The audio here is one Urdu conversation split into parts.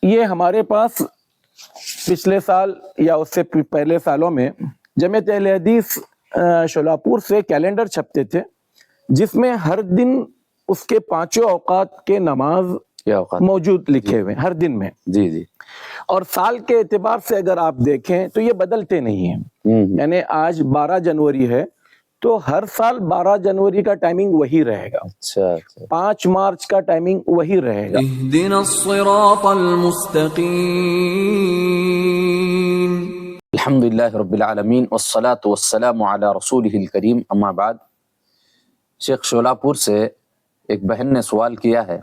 یہ ہمارے پاس پچھلے سال یا اس سے پہلے سالوں میں جمعیت اہل حدیث شولاپور سے کیلنڈر چھپتے تھے جس میں ہر دن اس کے پانچوں اوقات کے نماز موجود لکھے ہوئے ہر دن میں. جی جی. اور سال کے اعتبار سے اگر آپ دیکھیں تو یہ بدلتے نہیں ہیں. یعنی آج 12 جنوری ہے تو ہر سال 12 جنوری کا ٹائمنگ وہی رہے گا. اچھا. 5 مارچ کا ٹائمنگ وہی رہے گا. اهدنا الصراط المستقیم. الحمدللہ رب العالمین والصلاة والسلام علی رسولہ الکریم. اما بعد، شیخ شولاپور سے ایک بہن نے سوال کیا ہے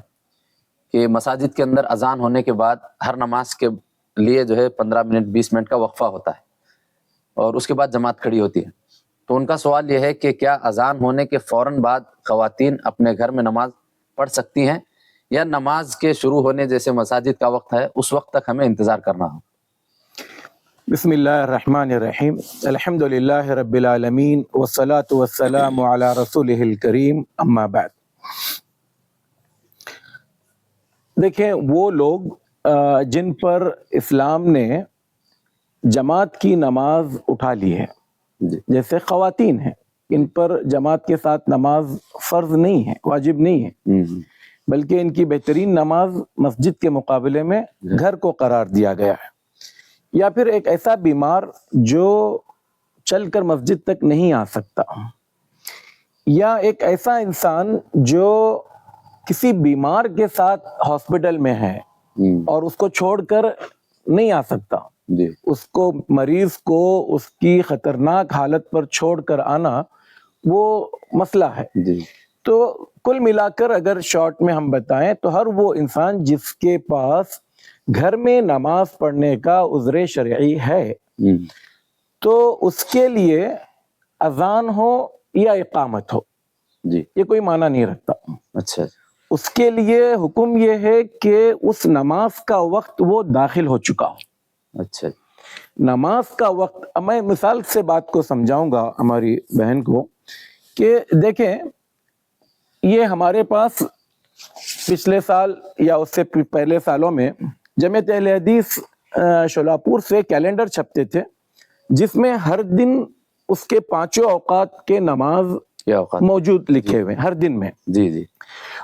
کہ مساجد کے اندر اذان ہونے کے بعد ہر نماز کے لیے جو ہے 15 منٹ 20 منٹ کا وقفہ ہوتا ہے اور اس کے بعد جماعت کھڑی ہوتی ہے. تو ان کا سوال یہ ہے کہ کیا اذان ہونے کے فوراً بعد خواتین اپنے گھر میں نماز پڑھ سکتی ہیں یا نماز کے شروع ہونے جیسے مساجد کا وقت ہے اس وقت تک ہمیں انتظار کرنا ہو؟ بسم اللہ الرحمن الرحیم. الحمدللہ رب العالمین والصلاة والسلام علی رسولہ الکریم. اما بعد، دیکھیں وہ لوگ جن پر اسلام نے جماعت کی نماز اٹھا لی ہے، جیسے خواتین ہیں، ان پر جماعت کے ساتھ نماز فرض نہیں ہے، واجب نہیں ہے، بلکہ ان کی بہترین نماز مسجد کے مقابلے میں گھر کو قرار دیا گیا ہے. یا پھر ایک ایسا بیمار جو چل کر مسجد تک نہیں آ سکتا، یا ایک ایسا انسان جو کسی بیمار کے ساتھ ہاسپٹل میں ہے اور اس کو چھوڑ کر نہیں آ سکتا، اس کو مریض کو اس کی خطرناک حالت پر چھوڑ کر آنا وہ مسئلہ ہے. تو کل ملا کر اگر شارٹ میں ہم بتائیں تو ہر وہ انسان جس کے پاس گھر میں نماز پڑھنے کا عذر شرعی ہے تو اس کے لیے اذان ہو یا اقامت ہو یہ کوئی معنی نہیں رکھتا. اچھا. اس کے لیے حکم یہ ہے کہ اس نماز کا وقت وہ داخل ہو چکا ہو. اچھا. نماز کا وقت، میں مثال سے بات کو سمجھاؤں گا ہماری بہن کو کہ دیکھیں یہ ہمارے پاس پچھلے سال یا اس سے پہلے سالوں میں جمعیت اہل حدیث شولاپور سے کیلنڈر چھپتے تھے جس میں ہر دن اس کے پانچوں اوقات کے نماز موجود لکھے ہوئے ہر دن میں. جی جی.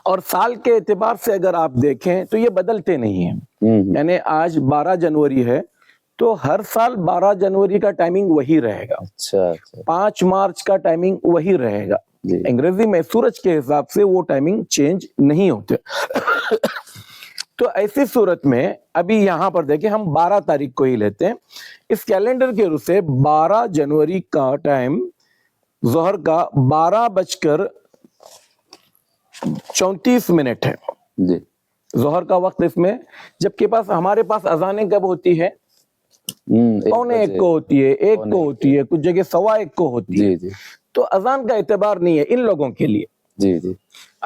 اور سال کے اعتبار سے اگر آپ دیکھیں تو یہ بدلتے نہیں ہیں. یعنی آج 12 جنوری ہے تو ہر سال 12 جنوری کا ٹائمنگ وہی رہے گا. اچھا. 5 مارچ کا ٹائمنگ وہی رہے گا. انگریزی میں سورج کے حساب سے وہ ٹائمنگ چینج نہیں ہوتے. تو ایسی صورت میں ابھی یہاں پر دیکھیں ہم 12 تاریخ کو ہی لیتے ہیں. اس کیلنڈر کے روح سے 12 جنوری کا ٹائم ظہر کا 12:34 ہے. جی. ظہر کا وقت اس میں، جبکہ ہمارے پاس اذانیں کب ہوتی ہے؟ 1:45 کو ہوتی ہے، 1 کو ہوتی ہے، کچھ جگہ 1:15 کو ہوتی ہے. تو اذان کا اعتبار نہیں ہے ان لوگوں کے لیے. جی جی.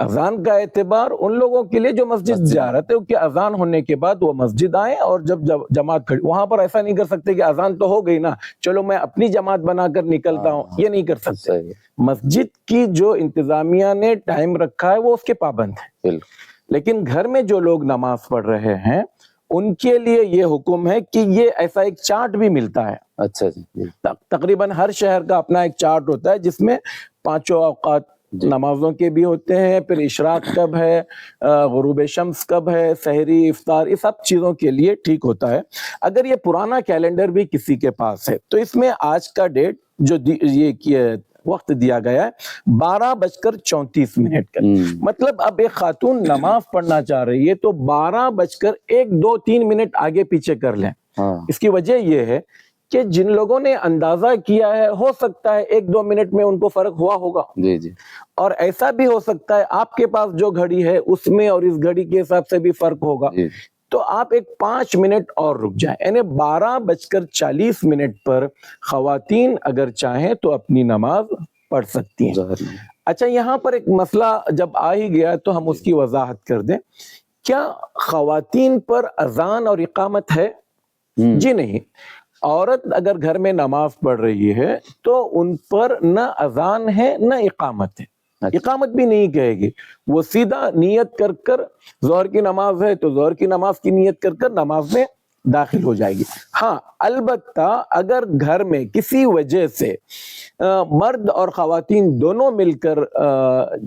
اذان کا اعتبار ان لوگوں کے لیے جو مسجد جا رہے تھے کہ اذان ہونے کے بعد وہ مسجد آئیں اور جب جماعت کھڑی، وہاں پر ایسا نہیں کر سکتے کہ اذان تو ہو گئی نا چلو میں اپنی جماعت بنا کر نکلتا ہوں، یہ نہیں کر سکتے. مسجد کی جو انتظامیہ نے ٹائم رکھا ہے وہ اس کے پابند ہے. لیکن گھر میں جو لوگ نماز پڑھ رہے ہیں ان کے لیے یہ حکم ہے کہ یہ ایسا ایک چارٹ بھی ملتا ہے. اچھا. تقریباً ہر شہر کا اپنا ایک چارٹ ہوتا ہے جس میں پانچوں اوقات نمازوں کے بھی ہوتے ہیں، پھر اشراق کب ہے، غروب شمس کب ہے، سحری، افطار، یہ سب چیزوں کے لیے ٹھیک ہوتا ہے. اگر یہ پرانا کیلنڈر بھی کسی کے پاس ہے تو اس میں آج کا ڈیٹ جو یہ وقت دیا گیا ہے 12:34 کا. مطلب اب ایک خاتون نماز پڑھنا چاہ رہی ہے تو 12:1 2 3 آگے پیچھے کر لیں. اس کی وجہ یہ ہے کہ جن لوگوں نے اندازہ کیا ہے ہو سکتا ہے 1 2 منٹ میں ان کو فرق ہوا ہوگا. جی جی. اور ایسا بھی ہو سکتا ہے آپ کے پاس جو گھڑی ہے اس میں اور اس گھڑی کے حساب سے بھی فرق ہوگا. تو آپ ایک 5 منٹ اور رک جائیں، یعنی 12:40 پر خواتین اگر چاہیں تو اپنی نماز پڑھ سکتی ہیں. اچھا، یہاں پر ایک مسئلہ جب آ ہی گیا تو ہم اس کی وضاحت کر دیں. کیا خواتین پر اذان اور اقامت ہے؟ جی نہیں. عورت اگر گھر میں نماز پڑھ رہی ہے تو ان پر نہ اذان ہے نہ اقامت ہے. اقامت بھی نہیں کہے گی، وہ سیدھا نیت کر کر، ظہر کی نماز ہے تو ظہر کی نماز کی نیت کر کر نماز میں داخل ہو جائے گی۔ ہاں البتہ اگر گھر میں کسی وجہ سے مرد اور خواتین دونوں مل کر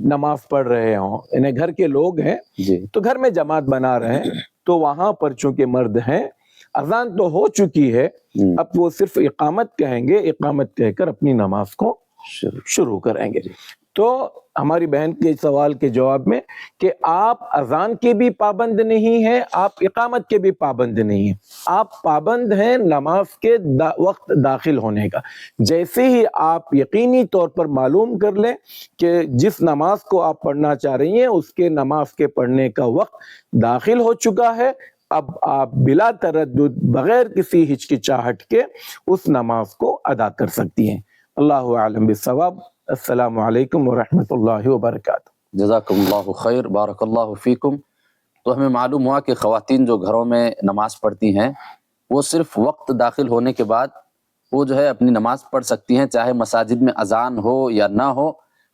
نماز پڑھ رہے ہوں، یعنی گھر کے لوگ ہیں جی تو گھر میں جماعت بنا رہے ہیں، تو وہاں پر چونکہ مرد ہیں، اذان تو ہو چکی ہے، اب وہ صرف اقامت کہیں گے، اقامت کہہ کر اپنی نماز کو شروع کریں گے۔ تو ہماری بہن کے سوال کے جواب میں کہ آپ اذان کے بھی پابند نہیں ہیں، آپ اقامت کے بھی پابند نہیں ہیں، آپ پابند ہیں نماز کے وقت داخل ہونے کا۔ جیسے ہی آپ یقینی طور پر معلوم کر لیں کہ جس نماز کو آپ پڑھنا چاہ رہی ہیں اس کے نماز کے پڑھنے کا وقت داخل ہو چکا ہے، اب آپ بلا تردد بغیر کسی ہچکچاہٹ کے اس نماز کو ادا کر سکتی ہیں۔ اللہ اعلم بالصواب۔ السلام علیکم ورحمۃ اللہ وبرکاتہ۔ جزاکم اللہ خیر، بارک اللہ فیکم۔ تو ہمیں معلوم ہوا کہ خواتین جو گھروں میں نماز پڑھتی ہیں وہ صرف وقت داخل ہونے کے بعد وہ جو ہے اپنی نماز پڑھ سکتی ہیں، چاہے مساجد میں اذان ہو یا نہ ہو،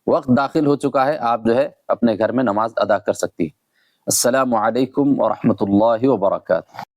وقت داخل ہو چکا ہے، آپ جو ہے اپنے گھر میں نماز ادا کر سکتی ہیں۔ السلام علیکم ورحمۃ اللہ وبرکاتہ۔